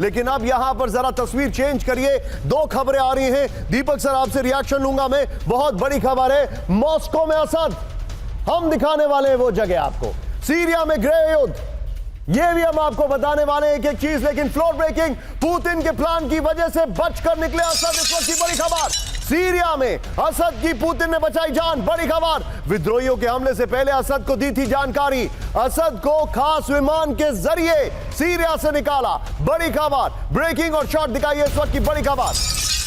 लेकिन अब यहां पर जरा तस्वीर चेंज करिए, दो खबरें आ रही हैं। दीपक सर आपसे रिएक्शन लूंगा मैं। बहुत बड़ी खबर है, मॉस्को में असद। हम दिखाने वाले हैं वो जगह आपको, सीरिया में गृह युद्ध, ये भी हम आपको बताने वाले हैं एक एक चीज। लेकिन फ्लोर ब्रेकिंग, पुतिन के प्लान की वजह से बचकर निकले असद। इस वक्त की बड़ी खबर, सीरिया में असद की पुतिन ने बचाई जान। बड़ी खबर, विद्रोहियों के हमले से पहले असद को दी थी जानकारी। असद को खास विमान के जरिए सीरिया से निकाला। बड़ी खबर, ब्रेकिंग और शॉट दिखाइए इस वक्त की बड़ी खबर।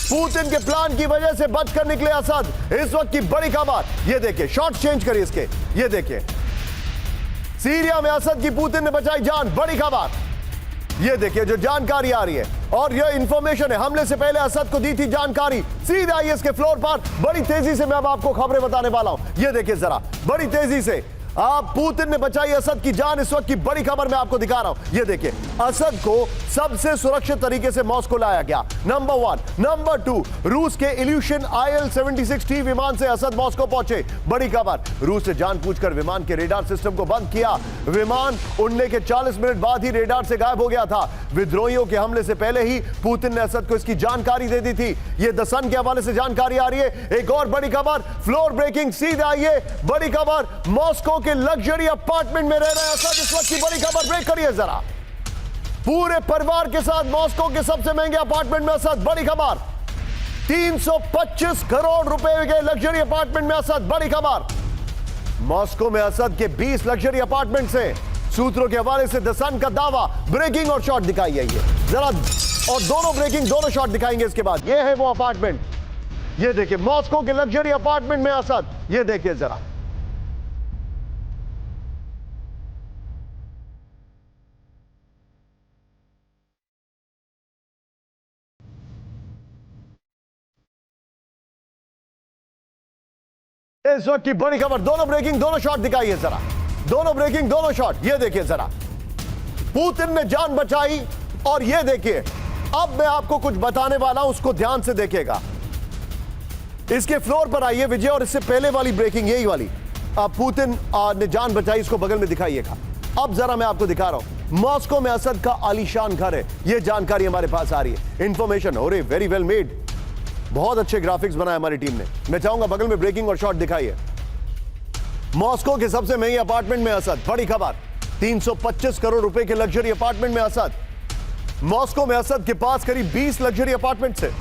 पुतिन के प्लान की वजह से बचकर निकले असद, इस वक्त की बड़ी खबर। ये देखिए, शॉट चेंज करिए इसके, ये देखिए, सीरिया में असद की पुतिन ने बचाई जान। बड़ी खबर, ये देखिए जो जानकारी आ रही है, और यह इंफॉर्मेशन है, हमले से पहले असद को दी थी जानकारी। सीधे आइए इसके फ्लोर पर, बड़ी तेजी से मैं अब आपको खबरें बताने वाला हूं। ये देखिए जरा, बड़ी तेजी से आप, पुतिन ने बचाई असद की जान। इस वक्त की बड़ी खबर मैं आपको दिखा रहा हूं। ये देखिए, असद को सबसे सुरक्षित तरीके से मॉस्को लाया गया, नंबर 1। नंबर 2, रूस के इल्यूशन IL-76T विमान से असद मॉस्को पहुंचे। बड़ी खबर, रूस से जान पूछकर विमान के रेडार सिस्टम को बंद किया। विमान उड़ने के 40 मिनट बाद ही रेडार से गायब हो गया था। विद्रोहियों के हमले से पहले ही पुतिन ने असद को इसकी जानकारी दे दी थी। यह द सन के हवाले से जानकारी आ रही है। एक और बड़ी खबर, फ्लोर ब्रेकिंग, सीधे आइए, बड़ी खबर, मॉस्को के लग्जरी अपार्टमेंट में रह रहे हैं असद। इस वक्त की बड़ी खबर, ब्रेक करिए जरा। पूरे परिवार के साथ मॉस्को के सबसे महंगे अपार्टमेंट में असद। बड़ी खबर, 325 करोड़ रुपए के लग्जरी अपार्टमेंट में असद। बड़ी खबर, मॉस्को में असद के 20 लग्जरी अपार्टमेंट से, सूत्रों के हवाले से द सन का दावा। ब्रेकिंग और शॉट दिखाइए ये जरा, और दोनों ब्रेकिंग दोनों शॉट दिखाएंगे इसके बाद। ये है वो अपार्टमेंट, ये देखिए, मॉस्को के लग्जरी अपार्टमेंट में असद। ये देखिए जरा, इस वक्त की बड़ी खबर, दोनों ब्रेकिंग दोनों शॉट दिखाइए जरा, दोनों ब्रेकिंग दोनों शॉट। ये देखिए जरा, पुतिन ने जान बचाई। और ये देखिए, अब मैं आपको कुछ बताने वाला हूं, उसको ध्यान से देखिएगा। इसके फ्लोर पर आइए विजय, और इससे पहले वाली ब्रेकिंग, यही वाली, पुतिन ने जान बचाई, इसको बगल में दिखाइएगा। अब जरा मैं आपको दिखा रहा हूं, मॉस्को में असद का आलीशान घर है। यह जानकारी हमारे पास आ रही है, इंफॉर्मेशन हो रही, वेरी वेल मेड, बहुत अच्छे ग्राफिक्स बनाए हमारी टीम ने। मैं चाहूंगा बगल में ब्रेकिंग और शॉट दिखाइए। मॉस्को के सबसे महंगे अपार्टमेंट में असद। बड़ी खबर, 325 करोड़ रुपए के लग्जरी अपार्टमेंट में असद। मॉस्को में असद के पास करीब 20 लग्जरी अपार्टमेंट्स है।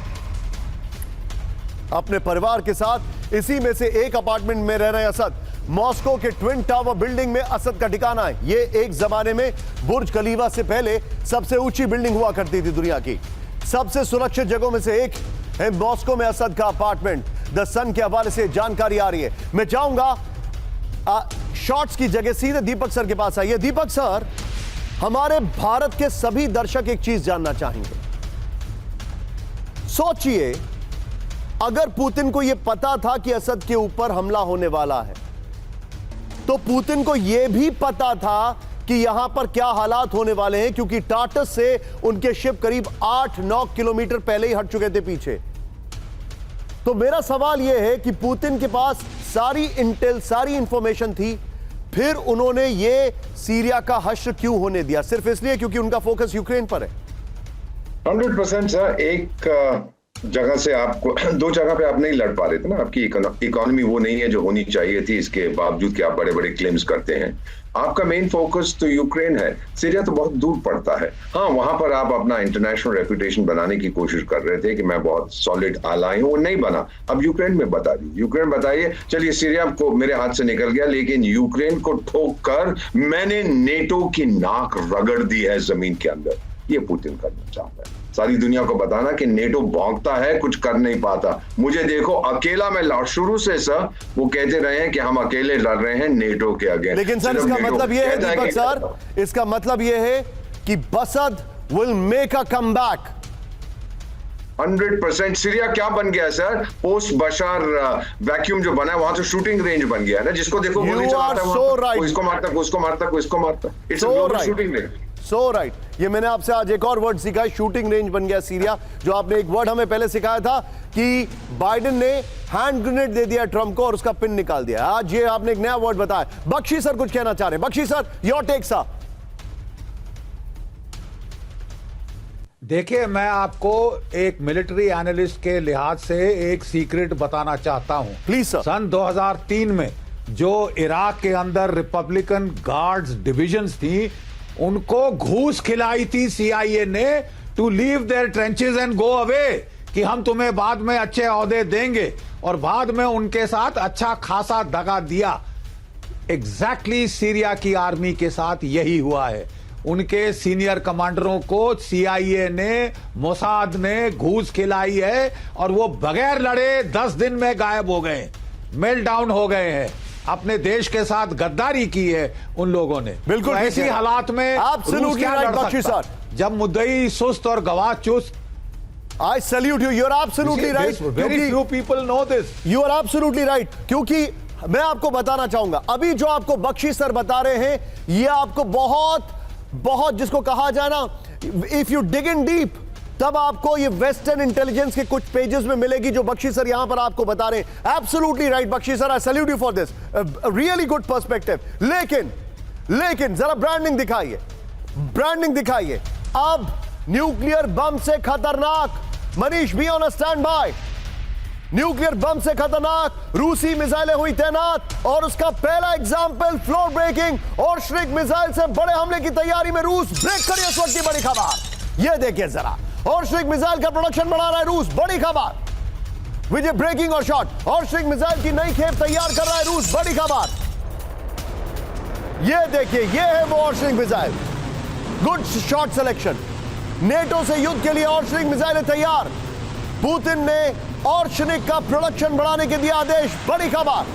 अपने परिवार के साथ इसी में से एक अपार्टमेंट में रह रहे हैं असद। मॉस्को के ट्विन टावर बिल्डिंग में असद का ठिकाना है। यह एक जमाने में बुर्ज खलीफा से पहले सबसे ऊंची बिल्डिंग हुआ करती थी दुनिया की। सबसे सुरक्षित जगहों में से एक है मॉस्को में असद का अपार्टमेंट। द सन के हवाले से जानकारी आ रही है। मैं चाहूंगा शॉट्स की जगह सीधे दीपक सर के पास आइए। दीपक सर, हमारे भारत के सभी दर्शक एक चीज जानना चाहेंगे। सोचिए, अगर पुतिन को यह पता था कि असद के ऊपर हमला होने वाला है, तो पुतिन को यह भी पता था कि यहां पर क्या हालात होने वाले हैं, क्योंकि टाटस से उनके शिप करीब 8-9 किलोमीटर पहले ही हट चुके थे पीछे। तो मेरा सवाल यह है कि पुतिन के पास सारी इंटेल, सारी इंफॉर्मेशन थी, फिर उन्होंने ये सीरिया का हश्र क्यों होने दिया? सिर्फ इसलिए क्योंकि उनका फोकस यूक्रेन पर है? 100% सर। एक जगह से आपको, दो जगह पे आप नहीं लड़ पा रहे थे ना। आपकी इकोनॉमी वो नहीं है जो होनी चाहिए थी, इसके बावजूद कि आप बड़े बड़े क्लेम्स करते हैं। आपका मेन फोकस तो यूक्रेन है, सीरिया तो बहुत दूर पड़ता है। हाँ, वहां पर आप अपना इंटरनेशनल रेपुटेशन बनाने की कोशिश कर रहे थे कि मैं बहुत सॉलिड आलाई हूं, वो नहीं बना। अब यूक्रेन में बता दी, यूक्रेन बताइए, चलिए सीरिया को मेरे हाथ से निकल गया, लेकिन यूक्रेन को ठोक कर मैंने नेटो की नाक रगड़ दी है जमीन के अंदर। ये पुतिन करना चाहता है, सारी दुनिया को बताना कि नेटो भौंकता है, कुछ कर नहीं पाता। मुझे देखो, अकेला मैं लड़, शुरू से सर वो कहते रहे हैं कि हम अकेले लड़ रहे हैं नेटो के अगेंस्ट। लेकिन सर इसका मतलब यह है दीपक सर, इसका मतलब यह है कि Asad will make a comeback. 100%। Syria क्या बन गया सर? पोस्ट बशार वैक्यूम जो बना है, वहां तो शूटिंग रेंज बन गया है ना, जिसको देखो गोली चलाता है, कोई इसको मारता, कोई इसको मारता, कोई इसको मारता। It's a global shooting range. So right, ये मैंने आपसे आज एक और वर्ड सीखा है, शूटिंग रेंज बन गया सीरिया। जो आपने एक वर्ड हमें पहले सिखाया था कि बाइडेन ने हैंड ग्रेनेड दे दिया ट्रंप को और उसका पिन निकाल दिया। आज ये आपने एक नया वर्ड बताया। बख्शी सर कुछ कहना चाह रहे हैं। Bakshi sir, your take sir. देखिए, मैं आपको एक मिलिट्री एनालिस्ट के लिहाज से एक सीक्रेट बताना चाहता हूं। Please sir. सन 2003 में जो इराक के अंदर रिपब्लिकन गार्ड्स डिविजन्स थी, उनको घूस खिलाई थी CIA ने to leave their trenches and go away, कि हम तुम्हें बाद में अच्छे ओहदे देंगे, और बाद में उनके साथ अच्छा खासा दगा दिया। एग्जैक्टली सीरिया की आर्मी के साथ यही हुआ है। उनके सीनियर कमांडरों को CIA ने, मोसाद ने घूस खिलाई है, और वो बगैर लड़े 10 दिन में गायब हो गए, मेल डाउन हो गए हैं। अपने देश के साथ गद्दारी की है उन लोगों ने। बिल्कुल तो ऐसी हालात में रूस क्या लड़ बख्शी सकता? सर, जब मुद्दई सुस्त और गवाह चुस्त। I salute you. You're absolutely right. Very few people know this. You are absolutely right. क्योंकि मैं आपको बताना चाहूंगा, अभी जो आपको बख्शी सर बता रहे हैं, ये आपको बहुत जिसको कहा जाए ना, if you dig in deep, तब आपको ये वेस्टर्न इंटेलिजेंस के कुछ पेजेस में मिलेगी जो बख्शी सर यहां पर आपको बता रहे हैं। Absolutely right Bakshi sir, I salute you for this, really good perspective. लेकिन जरा ब्रांडिंग दिखाइए। अब न्यूक्लियर बम से खतरनाक, Manish be on standby, nuclear bomb से खतरनाक रूसी मिसाइलें हुई तैनात, और उसका पहला एग्जाम्पल फ्लोर ब्रेकिंग और श्रिक मिसाइल से बड़े हमले की तैयारी में रूस। ब्रेक करिए इस वक्त की बड़ी खबर, यह देखिए जरा, और श्रिक मिसाइल का प्रोडक्शन बढ़ा रहा है रूस, बड़ी खबर। विजय ब्रेकिंग और शॉट, और श्रिक मिसाइल की नई खेप तैयार कर रहा है रूस, बड़ी खबर। यह देखिए, यह है वो और Shrike missile, good shot selection. NATO से युद्ध के लिए और श्रिक मिसाइलें तैयार। पुतिन ने और श्रिक का प्रोडक्शन बढ़ाने के दिया आदेश, बड़ी खबर।